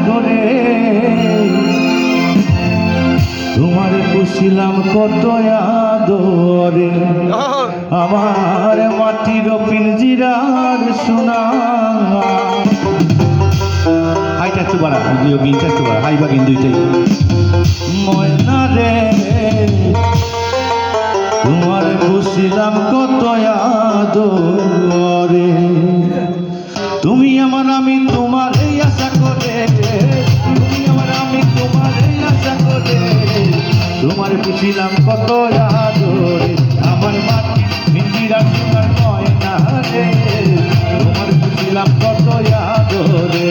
করে তোমার পুষিলাম কত আদরে আমার মাটির পিঞ্জিরার সোনা। হাইটা একটু বাড়া, গিনটা একটু বাড়া, হাই বা গিন দুইটাই। ময়না রে তোমার পুষিলাম কত আদরে তুমি আমার আমি তোমার এই আশা করে, তুমি আমার আমি তোমার এই আশা করে তোমার পুষিলাম কত আদরে আমার মাটি পিঞ্জিরা সোনার ময়না রে তোমার পুষিলাম কত আদরে।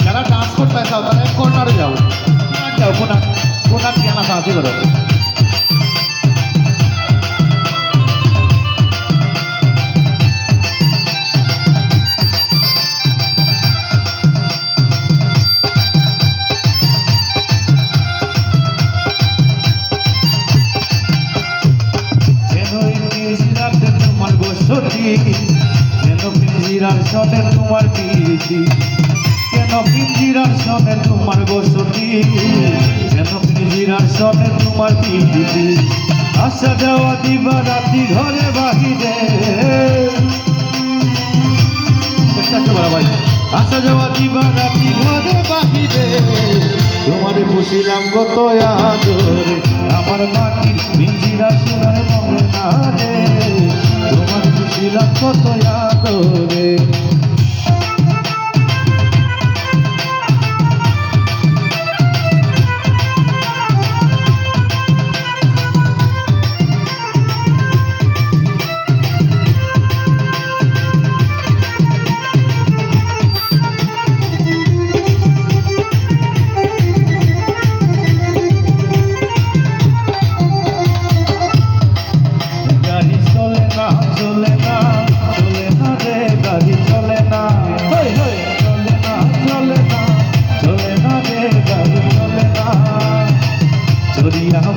যারা ডান্স করতে চাও তারা কর্নারে যাও, যাও কোনা পিয়ানা সাহায্য করো। তোমার বসতি কেন পিঞ্জিরার সনে তোমার প্রীতি, কেন পিঞ্জিরার সনে তোমার বসতি, কেন পিঞ্জিরার সনে তোমার প্রীতি। আসা যাওয়া দিবা রাতি ঘরে বাহিরে, ভাই আসা যাওয়া দিবা রাতি ঘরে বাহিরে তোমার বসিলাম কত আদরে আমার মাটির পিঞ্জিরা সোনার ময়না রে তোমার বসিলাম কত আদরে।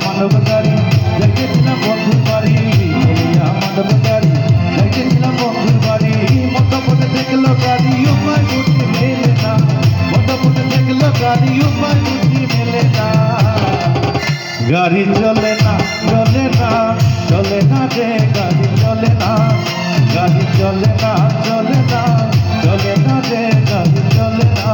মানব গাড়ি দেখেছিলাম বন্ধুর বাড়ি, মানব গাড়ি দেখেছিলাম বন্ধুর বাড়ি, মোটামুটি দেখলো গাড়ি উপায় বুদ্ধি মেলে না, মোটামুটি দেখলো গাড়ি উপায় বুদ্ধি মেলে না। গাড়ি চলে না চলে না চলে না রে গাড়ি চলে না, গাড়ি চলে না চলে না চলে না রে গাড়ি চলে না।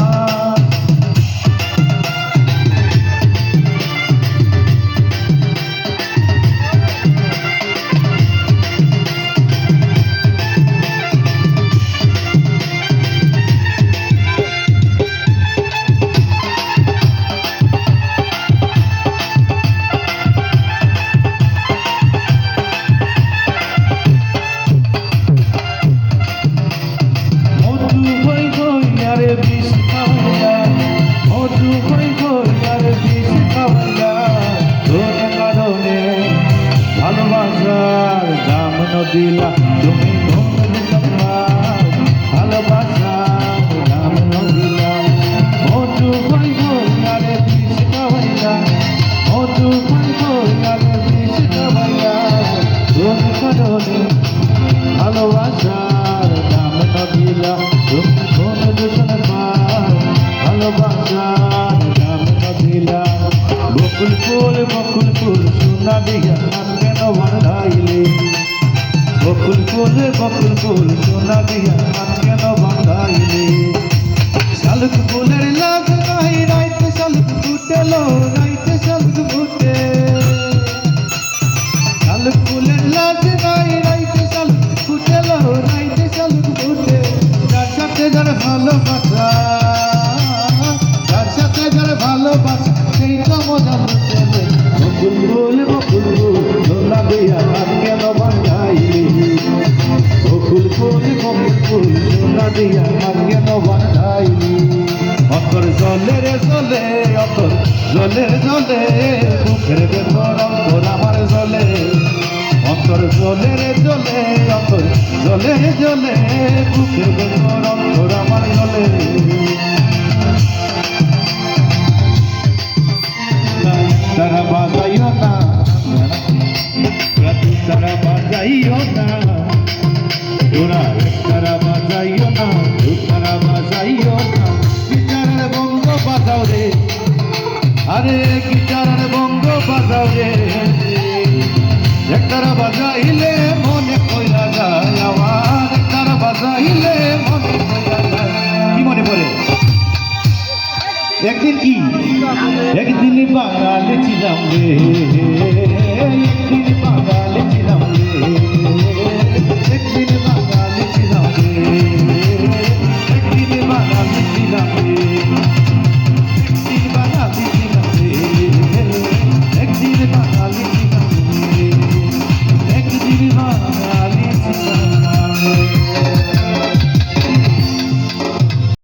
ভালোবাসার দাম নদিলা তুমি ভালোবাসার দাম নদিলা মধু ভাই ভাইয়ারে বিষ খাওয়াইলা, মধু ভাই ভাইয়ারে বিষ খাওয়াইলা তুমি কারণে ভালোবাসার দাম নদিলা তুমি কোন দূষণ পাও ভালোবাসার দাম নদিলা। বকুল ফুল সোনা দিয়া কেন বাঁধাইলে, বকুল ফুল সোনা দিয়া কেন বাঁধাইলে। শালুক ফুলের লাগ নাই রাইতে শালুক ফুটেলো, রাইতে শালুক ফুটে, শালুক ফুলের লাগ নাই রাইতে শালুক ফুটেলো, রাইতে শালুক ফুটে। যার সাথে যার ভালোবাসা, যার সাথে যার ভালোবাসা সেই তো মজা লুটে। বকুল ফুল সোনা দিয়া কেন বাঁধাইলে, বকুল ফুল সোনা দিয়া কেন বাঁধাইলে। অন্তর জলে রে জলে, অন্তর জলে জলে বুকের ভেতর অন্তর আমার জলে, অন্তর জলে রে জলে, অন্তর জলে জলে বুকের ভেতর অন্তর আমার জলে। তারা বাজাইও না, তারা বাজাইও না, তোরা তারা বাজাইও না, তারা বাজাইও না, বিচারের বন্ধ বাজাও বাজাইলে মনে কইরা যায় আমার তার বাজাইলে মনে কইরা যায় কি মনে পড়ে একদিন কি একদিন বাঙালি ছিলাম রে একদিন বাঙালি